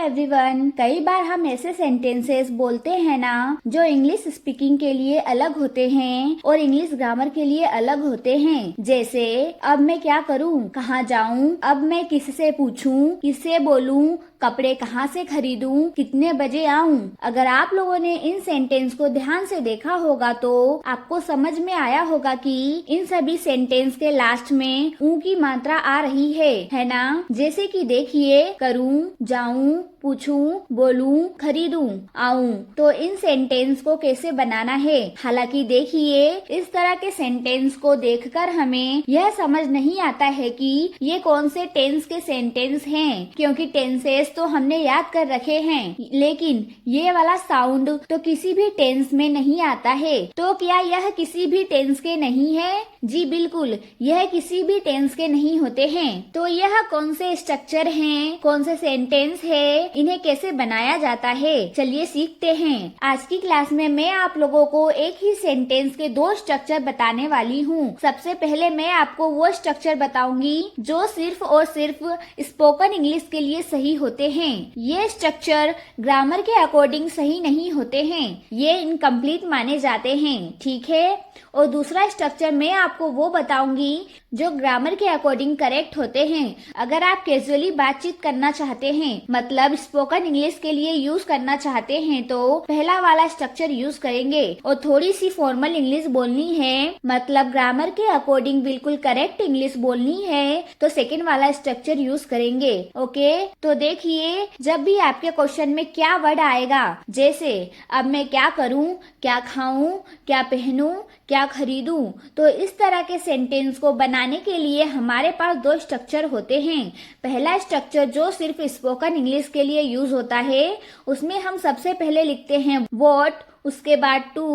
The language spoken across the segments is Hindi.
एवरीवन। कई बार हम ऐसे सेंटेंसेस बोलते हैं ना जो इंग्लिश स्पीकिंग के लिए अलग होते हैं और इंग्लिश ग्रामर के लिए अलग होते हैं। जैसे अब मैं क्या करूं, कहाँ जाऊं, अब मैं किससे पूछूं, किससे बोलूं, कपड़े कहाँ से खरीदूं, कितने बजे आऊं। अगर आप लोगों ने इन सेंटेंस को ध्यान से देखा होगा तो आपको समझ में आया होगा कि इन सभी सेंटेंस के लास्ट में ऊ की मात्रा आ रही है ना। जैसे कि देखिए, करूं, जाऊं, पूछूं, बोलूं, खरीदूं, आऊं। तो इन सेंटेंस को कैसे बनाना है? हालांकि देखिए, इस तरह के सेंटेंस को देखकर हमें यह समझ नहीं आता है कि ये कौन से टेंस के सेंटेंस हैं, क्योंकि टेंसेस तो हमने याद कर रखे हैं, लेकिन ये वाला साउंड तो किसी भी टेंस में नहीं आता है। तो क्या यह किसी भी टेंस के नहीं है? जी बिल्कुल, यह किसी भी टेंस के नहीं होते हैं। तो यह कौन से स्ट्रक्चर हैं, कौन से सेंटेंस है, इन्हें कैसे बनाया जाता है, चलिए सीखते हैं। आज की क्लास में मैं आप लोगों को एक ही सेंटेंस के दो स्ट्रक्चर बताने वाली हूँ। सबसे पहले मैं आपको वो स्ट्रक्चर बताऊंगी जो सिर्फ और सिर्फ स्पोकन इंग्लिश के लिए सही होते हैं। ये स्ट्रक्चर ग्रामर के अकॉर्डिंग सही नहीं होते हैं, ये इनकम्प्लीट माने जाते हैं, ठीक है। और दूसरा स्ट्रक्चर मैं आपको वो बताऊंगी जो ग्रामर के अकॉर्डिंग करेक्ट होते हैं। अगर आप कैजुअली बातचीत करना चाहते हैं, मतलब स्पोकन इंग्लिश के लिए यूज करना चाहते हैं, तो पहला वाला स्ट्रक्चर यूज करेंगे। और थोड़ी सी फॉर्मल इंग्लिश बोलनी है, मतलब ग्रामर के अकॉर्डिंग बिल्कुल करेक्ट इंग्लिश बोलनी है, तो सेकंड वाला स्ट्रक्चर यूज करेंगे। ओके, तो देखिए, जब भी आपके क्वेश्चन में क्या वर्ड आएगा, जैसे अब मैं क्या करूं, क्या खाऊं, क्या पहनूं, क्या खरीदूं, तो इस तरह के सेंटेंस को बनाने के लिए हमारे पास दो स्ट्रक्चर होते हैं। पहला स्ट्रक्चर जो सिर्फ स्पोकन इंग्लिश के लिए यूज होता है, उसमें हम सबसे पहले लिखते हैं व्हाट, उसके बाद टू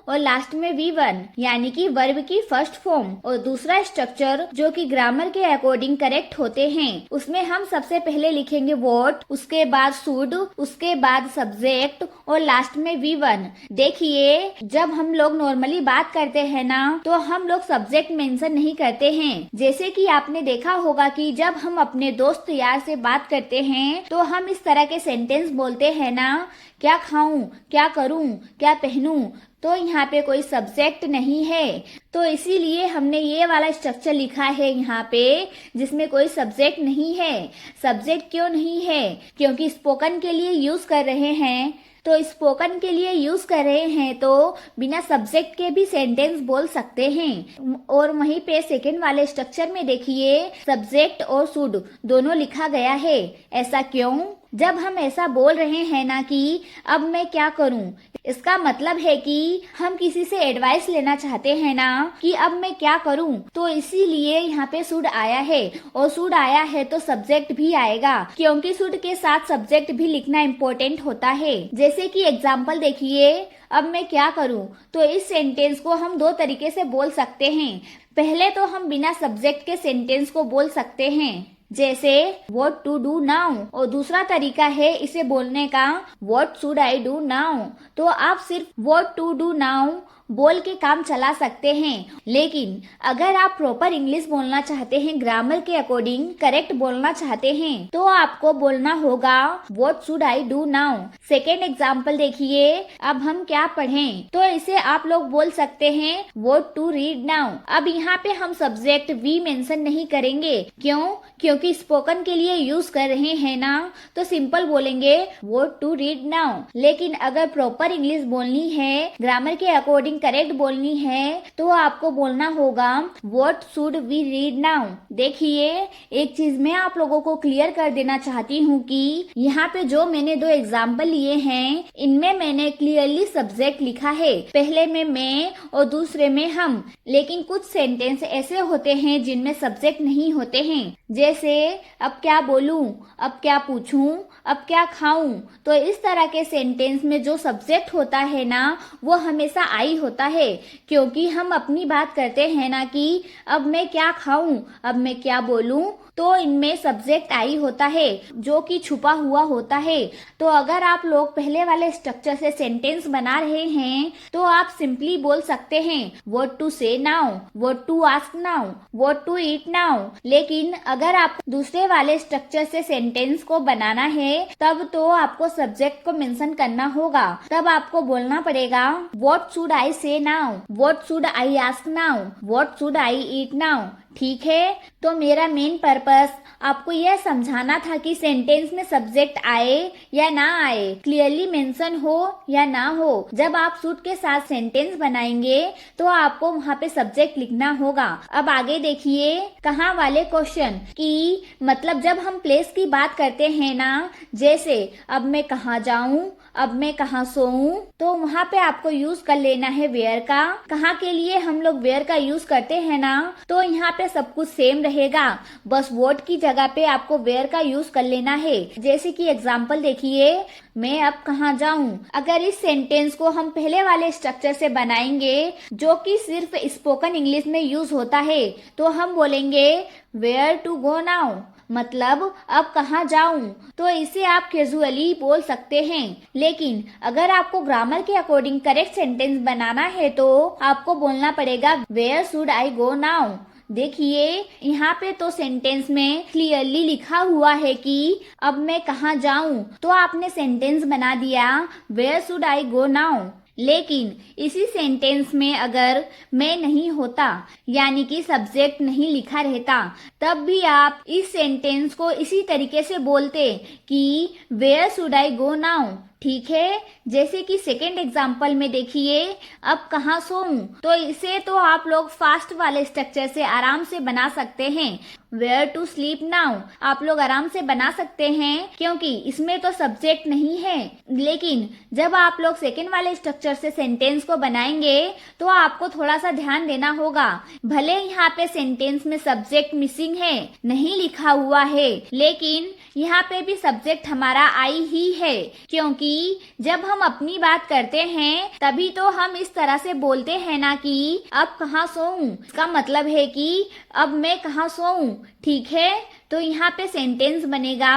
और लास्ट में V1, यानी कि वर्ब की फर्स्ट फॉर्म। और दूसरा स्ट्रक्चर जो कि ग्रामर के अकॉर्डिंग करेक्ट होते हैं, उसमें हम सबसे पहले लिखेंगे व्हाट, उसके बाद शुड, उसके बाद सब्जेक्ट और लास्ट में V1। देखिए, जब हम लोग नॉर्मली बात करते हैं ना, तो हम लोग सब्जेक्ट मेंशन नहीं करते हैं। जैसे कि आपने देखा होगा कि जब हम अपने दोस्त यार से बात करते हैं तो हम इस तरह के सेंटेंस बोलते हैं ना, क्या खाऊं, क्या करूं, क्या पहनूं, तो यहाँ पे कोई सब्जेक्ट नहीं है, तो इसीलिए हमने ये वाला स्ट्रक्चर लिखा है यहाँ पे, जिसमें कोई सब्जेक्ट नहीं है। सब्जेक्ट क्यों नहीं है? क्योंकि स्पोकन के लिए यूज कर रहे हैं, तो स्पोकन के लिए यूज कर रहे हैं तो बिना सब्जेक्ट के भी सेंटेंस बोल सकते हैं। और वहीं पे सेकंड वाले स्ट्रक्चर में देखिए, सब्जेक्ट और शुड दोनों लिखा गया है। ऐसा क्यों? जब हम ऐसा बोल रहे हैं ना कि अब मैं क्या करूं, इसका मतलब है कि हम किसी से एडवाइस लेना चाहते हैं ना कि अब मैं क्या करूं, तो इसीलिए यहाँ पे शुड आया है। और शुड आया है तो सब्जेक्ट भी आएगा, क्योंकि शुड के साथ सब्जेक्ट भी लिखना इम्पोर्टेंट होता है। जैसे कि एग्जाम्पल देखिए, अब मैं क्या करूं, तो इस सेंटेंस को हम दो तरीके से बोल सकते हैं। पहले तो हम बिना सब्जेक्ट के सेंटेंस को बोल सकते हैं, जैसे what to do now, और दूसरा तरीका है इसे बोलने का what should I do now। तो आप सिर्फ what to do now बोल के काम चला सकते हैं, लेकिन अगर आप प्रॉपर इंग्लिश बोलना चाहते हैं, ग्रामर के अकॉर्डिंग करेक्ट बोलना चाहते हैं, तो आपको बोलना होगा what should I do now। Second example देखिए, अब हम क्या पढ़ें, तो इसे आप लोग बोल सकते हैं what to read now। अब यहाँ पे हम सब्जेक्ट वी मेंशन नहीं करेंगे, क्यों? क्योंकि स्पोकन के लिए यूज कर रहे हैं ना, तो सिंपल बोलेंगे what to read now। लेकिन अगर प्रॉपर इंग्लिश बोलनी है, ग्रामर के अकॉर्डिंग करेक्ट बोलनी है, तो आपको बोलना होगा what should we read now। देखिए, एक चीज मैं आप लोगों को क्लियर कर देना चाहती हूँ कि यहाँ पे जो मैंने दो एग्जाम्पल लिए हैं, इनमें मैंने क्लियरली सब्जेक्ट लिखा है, पहले में मैं और दूसरे में हम। लेकिन कुछ सेंटेंस ऐसे होते हैं जिनमें सब्जेक्ट नहीं होते हैं, जैसे अब क्या बोलूं, अब क्या पूछूं, अब क्या खाऊं। तो इस तरह के सेंटेंस में जो सब्जेक्ट होता है ना, वो हमेशा आई होता है, क्योंकि हम अपनी बात करते हैं ना कि अब मैं क्या खाऊं, अब मैं क्या बोलूं, तो इनमें सब्जेक्ट आई होता है जो कि छुपा हुआ होता है। तो अगर आप लोग पहले वाले स्ट्रक्चर से सेंटेंस बना रहे हैं तो आप सिंपली बोल सकते हैं what to say now, what to ask now, what to eat now. लेकिन अगर आप दूसरे वाले स्ट्रक्चर से सेंटेंस को बनाना है तब तो आपको सब्जेक्ट को मेंशन करना होगा। तब आपको बोलना पड़ेगा व्हाट शुड आई से now, what should I ask now, what should I eat now. ठीक है, तो मेरा मेन पर्पस आपको यह समझाना था कि सेंटेंस में सब्जेक्ट आए या ना आए, क्लियरली मेंशन हो या ना हो। जब आप शुड के साथ सेंटेंस बनाएंगे तो आपको वहाँ पे सब्जेक्ट लिखना होगा। अब आगे देखिए कहाँ वाले क्वेश्चन की मतलब जब हम प्लेस की बात करते हैं ना, जैसे अब मैं कहाँ जाऊँ, अब मैं कहाँ सोऊं, तो वहाँ पे आपको यूज कर लेना है वेयर का। कहाँ के लिए हम लोग वेयर का यूज करते हैं ना, तो यहाँ पे सब कुछ सेम रहेगा, बस व्हाट की जगह पे आपको वेयर का यूज कर लेना है। जैसे कि एग्जांपल देखिए, मैं अब कहाँ जाऊं। अगर इस सेंटेंस को हम पहले वाले स्ट्रक्चर से बनाएंगे जो कि सिर्फ स्पोकन इंग्लिश में यूज होता है, तो हम बोलेंगे वेयर टू गो नाउ, मतलब अब कहाँ जाऊं। तो इसे आप कैजुअली बोल सकते हैं। लेकिन अगर आपको ग्रामर के अकॉर्डिंग करेक्ट सेंटेंस बनाना है तो आपको बोलना पड़ेगा where should I go now. देखिए यहाँ पे तो सेंटेंस में क्लियरली लिखा हुआ है कि अब मैं कहाँ जाऊं, तो आपने सेंटेंस बना दिया where should I go now. लेकिन इसी सेंटेंस में अगर मैं नहीं होता यानी कि सब्जेक्ट नहीं लिखा रहता, तब भी आप इस सेंटेंस को इसी तरीके से बोलते कि where should I go now. ठीक है, जैसे कि सेकेंड एग्जाम्पल में देखिए अब कहाँ सोऊं, तो इसे तो आप लोग फास्ट वाले स्ट्रक्चर से आराम से बना सकते हैं। वेयर टू स्लीप नाउ आप लोग आराम से बना सकते हैं क्योंकि इसमें तो सब्जेक्ट नहीं है। लेकिन जब आप लोग सेकेंड वाले स्ट्रक्चर से सेंटेंस को बनाएंगे तो आपको थोड़ा सा ध्यान देना होगा। भले यहाँ पे सेंटेंस में सब्जेक्ट मिसिंग है, नहीं लिखा हुआ है, लेकिन यहाँ पे भी सब्जेक्ट हमारा आई ही है, क्योंकि जब हम अपनी बात करते हैं तभी तो हम इस तरह से बोलते हैं ना कि अब कहाँ सोऊं। इसका मतलब है कि अब मैं कहाँ सोऊं। ठीक है, तो यहाँ पे सेंटेंस बनेगा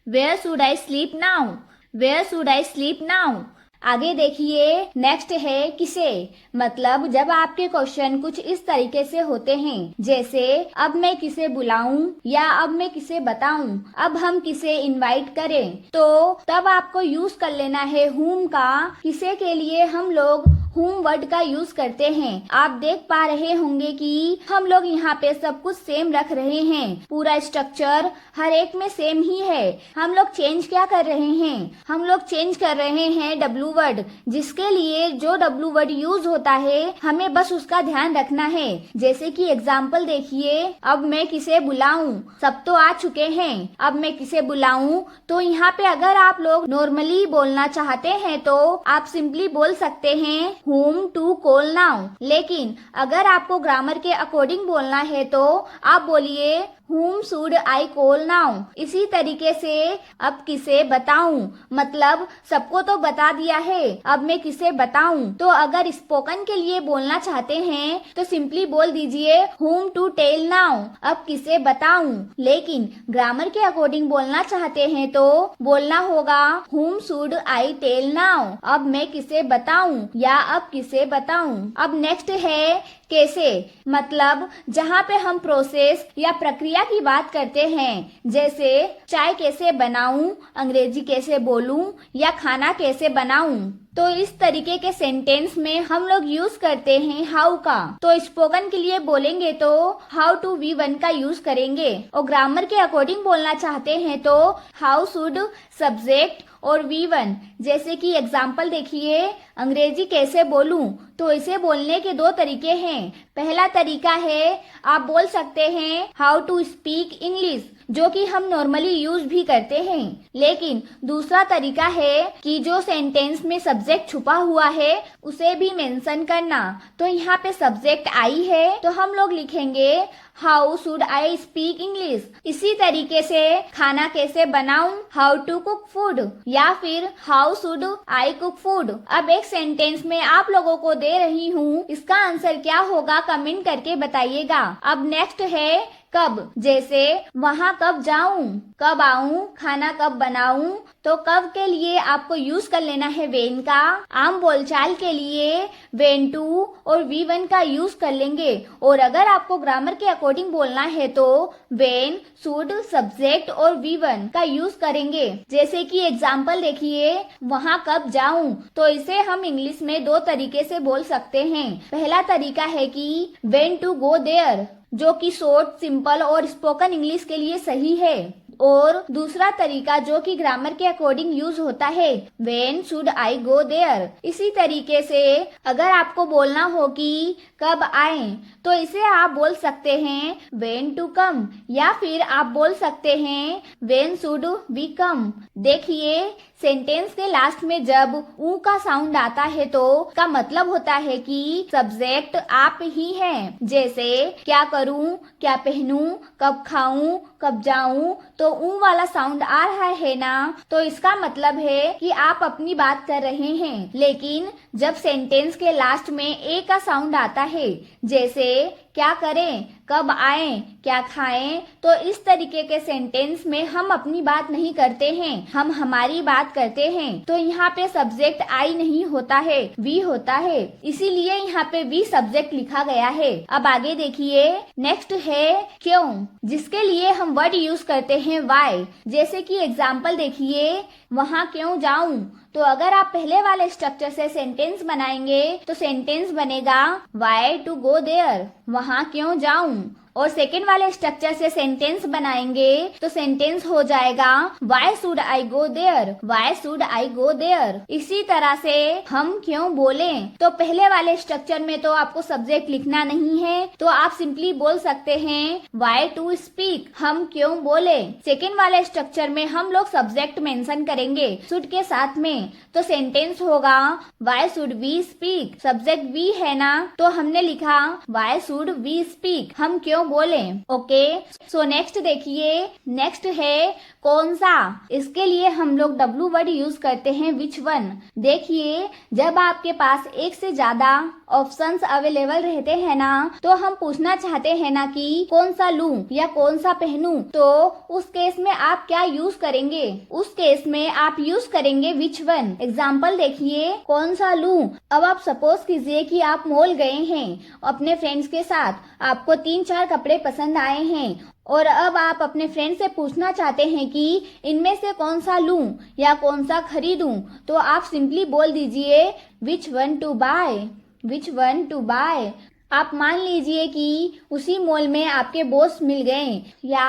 where should I sleep now, where should I sleep now. आगे देखिए नेक्स्ट है किसे, मतलब जब आपके क्वेश्चन कुछ इस तरीके से होते हैं, जैसे अब मैं किसे बुलाऊं या अब मैं किसे बताऊं, अब हम किसे इनवाइट करें, तो तब आपको यूज कर लेना है whom का। किसे के लिए हम लोग whom वर्ड का यूज करते हैं। आप देख पा रहे होंगे कि हम लोग यहाँ पे सब कुछ सेम रख रहे हैं, पूरा स्ट्रक्चर हर एक में सेम ही है। हम लोग चेंज क्या कर रहे हैं, हम लोग चेंज कर रहे हैं डब्लू वर्ड, जिसके लिए जो डब्लू वर्ड यूज होता है हमें बस उसका ध्यान रखना है। जैसे कि एग्जाम्पल देखिए, अब मैं किसे बुलाऊं, सब तो आ चुके हैं, अब मैं किसे बुलाऊं। तो यहाँ पे अगर आप लोग नॉर्मली बोलना चाहते हैं तो आप सिंपली बोल सकते हैं whom to call now। लेकिन अगर आपको ग्रामर के अकॉर्डिंग बोलना है तो आप बोलिए whom should I call now। इसी तरीके से अब किसे बताऊं, मतलब सबको तो बता दिया है, अब मैं किसे बताऊं। तो अगर स्पोकन के लिए बोलना चाहते हैं तो सिंपली बोल दीजिए whom to tell now, अब किसे बताऊं। लेकिन ग्रामर के अकॉर्डिंग बोलना चाहते हैं तो बोलना होगा whom should I tell now, अब मैं किसे बताऊं या अब किसे बताऊं। अब नेक्स्ट है कैसे, मतलब जहाँ पे हम प्रोसेस या प्रक्रिया की बात करते हैं, जैसे चाय कैसे बनाऊं, अंग्रेजी कैसे बोलूं या खाना कैसे बनाऊं। तो इस तरीके के सेंटेंस में हम लोग यूज करते हैं हाउ का। तो स्पोकन के लिए बोलेंगे तो हाउ टू V1 का यूज करेंगे, और ग्रामर के अकॉर्डिंग बोलना चाहते हैं तो हाउ शुड सब्जेक्ट और V1। जैसे कि एग्जाम्पल देखिए, अंग्रेजी कैसे बोलूं, तो इसे बोलने के दो तरीके हैं। पहला तरीका है आप बोल सकते हैं हाउ टू स्पीक इंग्लिश, जो कि हम नॉर्मली यूज भी करते हैं। लेकिन दूसरा तरीका है कि जो सेंटेंस में सब्जेक्ट छुपा हुआ है उसे भी मेंशन करना। तो यहाँ पे सब्जेक्ट आई है तो हम लोग लिखेंगे how should I speak English. इसी तरीके से खाना कैसे बनाऊं, हाउ टू कुक फूड, या फिर how should I cook food. अब एक सेंटेंस में आप लोगों को दे रही हूँ, इसका आंसर क्या होगा कमेंट करके बताइएगा। अब नेक्स्ट है कब, जैसे वहाँ कब जाऊं, कब आऊं, खाना कब बनाऊं। तो कब के लिए आपको यूज कर लेना है वेन का। आम बोलचाल के लिए वेन टू और V1 का यूज कर लेंगे। और अगर आपको ग्रामर के अकॉर्डिंग बोलना है तो वेन, शुड, सब्जेक्ट और V1 का यूज करेंगे। जैसे कि एग्जाम्पल देखिए, वहाँ कब जाऊं, तो इसे हम इंग्लिश में दो तरीके से बोल सकते हैं। पहला तरीका है कि वेन टू गो देयर, जो कि शॉर्ट, सिंपल और स्पोकन इंग्लिश के लिए सही है। और दूसरा तरीका जो कि ग्रामर के अकॉर्डिंग यूज होता है, when should I go there. इसी तरीके से अगर आपको बोलना हो कि कब आए, तो इसे आप बोल सकते हैं व्हेन टू कम, या फिर आप बोल सकते हैं व्हेन शुड वी कम। देखिए, सेंटेंस के लास्ट में जब ऊ का साउंड आता है तो का मतलब होता है कि सब्जेक्ट आप ही हैं। जैसे क्या करूं, क्या पहनूं, कब खाऊं, कब जाऊं, तो ऊ वाला साउंड आ रहा है ना, तो इसका मतलब है कि आप अपनी बात कर रहे हैं। लेकिन जब सेंटेंस के लास्ट में ए का साउंड आता है, जैसे क्या करें, कब आए, क्या खाएं, तो इस तरीके के सेंटेंस में हम अपनी बात नहीं करते हैं, हम हमारी बात करते हैं। तो यहाँ पे सब्जेक्ट आई नहीं होता है, वी होता है, इसीलिए यहाँ पे वी सब्जेक्ट लिखा गया है। अब आगे देखिए, नेक्स्ट है क्यों, जिसके लिए हम वर्ड यूज करते हैं वाई। जैसे कि एग्जाम्पल देखिए, वहाँ क्यों जाऊं, तो अगर आप पहले वाले स्ट्रक्चर से सेंटेंस बनाएंगे तो सेंटेंस बनेगा वाई टू गो देयर, वहाँ क्यों जाऊं। और सेकेंड वाले स्ट्रक्चर से सेंटेंस बनाएंगे तो सेंटेंस हो जाएगा why should I go there, why should I go there. इसी तरह से हम क्यों बोले, तो पहले वाले स्ट्रक्चर में तो आपको सब्जेक्ट लिखना नहीं है, तो आप सिंपली बोल सकते हैं वाई टू स्पीक, हम क्यों बोले। सेकेंड वाले स्ट्रक्चर में हम लोग सब्जेक्ट मेंशन करेंगे शुड के साथ में, तो सेंटेंस होगा why should we speak, subject we है ना, तो हमने लिखा वाई शुड वी स्पीक, हम क्यों बोले। ओके, सो नेक्स्ट देखिए, नेक्स्ट है कौन सा। इसके लिए हम लोग W वर्ड यूज करते हैं विच वन। देखिए, जब आपके पास एक से ज्यादा ऑप्शंस अवेलेबल रहते हैं ना, तो हम पूछना चाहते हैं ना कि कौन सा लूं या कौन सा पहनूं, तो उस केस में आप क्या यूज करेंगे। उस केस में आप यूज करेंगे विच वन। एग्जाम्पल देखिए, कौन सा लूं। अब आप सपोज कीजिए कि आप मॉल गए हैं अपने फ्रेंड्स के साथ, आपको 3-4 कपड़े पसंद आए हैं और अब आप अपने फ्रेंड से पूछना चाहते हैं कि इनमें से कौन सा लूं या कौन सा खरीदूं, तो आप सिंपली बोल दीजिए which one to buy, which one to buy. आप मान लीजिए कि उसी मॉल में आपके बॉस मिल गए या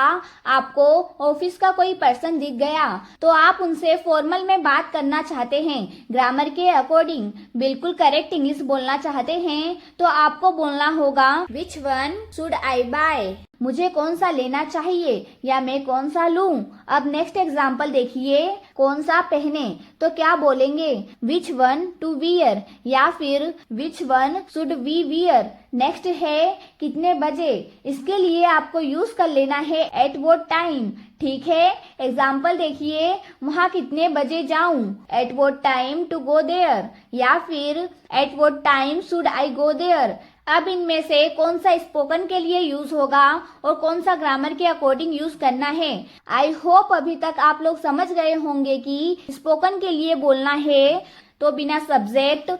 आपको ऑफिस का कोई पर्सन दिख गया, तो आप उनसे फॉर्मल में बात करना चाहते हैं, ग्रामर के अकॉर्डिंग बिल्कुल करेक्ट इंग्लिश बोलना चाहते हैं, तो आपको बोलना होगा which one should I buy, मुझे कौन सा लेना चाहिए या मैं कौन सा लूं। अब नेक्स्ट एग्जाम्पल देखिए, कौन सा पहने, तो क्या बोलेंगे विच वन टू वियर या फिर which one should we wear. Next है कितने बजे, इसके लिए आपको यूज कर लेना है एट व्हाट टाइम। ठीक है, एग्जाम्पल देखिए, वहाँ कितने बजे जाऊं, at what time to go there या फिर at what time should I go there. अब इनमें से कौन सा स्पोकन के लिए यूज होगा और कौन सा ग्रामर के अकॉर्डिंग यूज करना है। आई होप अभी तक आप लोग समझ गए होंगे कि स्पोकन के लिए बोलना है तो बिना सब्जेक्ट,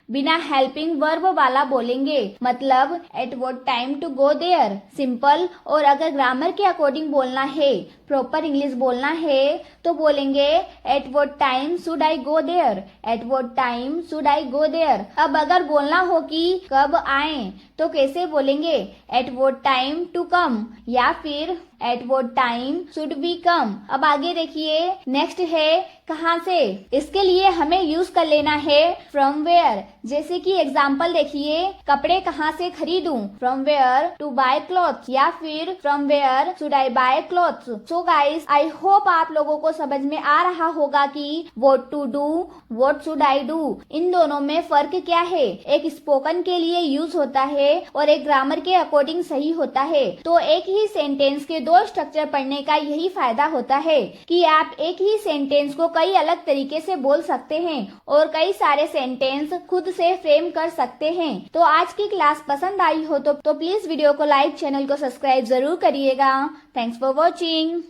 बिना हेल्पिंग वर्ब वाला बोलेंगे, मतलब at what time to go there, simple. और अगर ग्रामर के अकॉर्डिंग बोलना है, प्रॉपर इंग्लिश बोलना है, तो बोलेंगे at what time should I go there, at what time should I go there. अब अगर बोलना हो कि कब आए, तो कैसे बोलेंगे at what time to come या फिर at what time should we come. अब आगे देखिए, नेक्स्ट है कहाँ से, इसके लिए हमें यूज कर लेना है फ्रॉम वेयर। जैसे कि एग्जाम्पल देखिए, कपड़े कहाँ से खरीदूं, from where to buy cloth या फिर from where should I buy cloth. So guys, I hope आप लोगों को समझ में आ रहा होगा कि what to do, what should I do, इन दोनों में फर्क क्या है। एक स्पोकन के लिए यूज होता है और एक ग्रामर के अकॉर्डिंग सही होता है। तो एक ही सेंटेंस के दो दो स्ट्रक्चर पढ़ने का यही फायदा होता है कि आप एक ही सेंटेंस को कई अलग तरीके से बोल सकते हैं और कई सारे सेंटेंस खुद से फ्रेम कर सकते हैं। तो आज की क्लास पसंद आई हो तो प्लीज वीडियो को लाइक, चैनल को सब्सक्राइब जरूर करिएगा। Thanks for watching.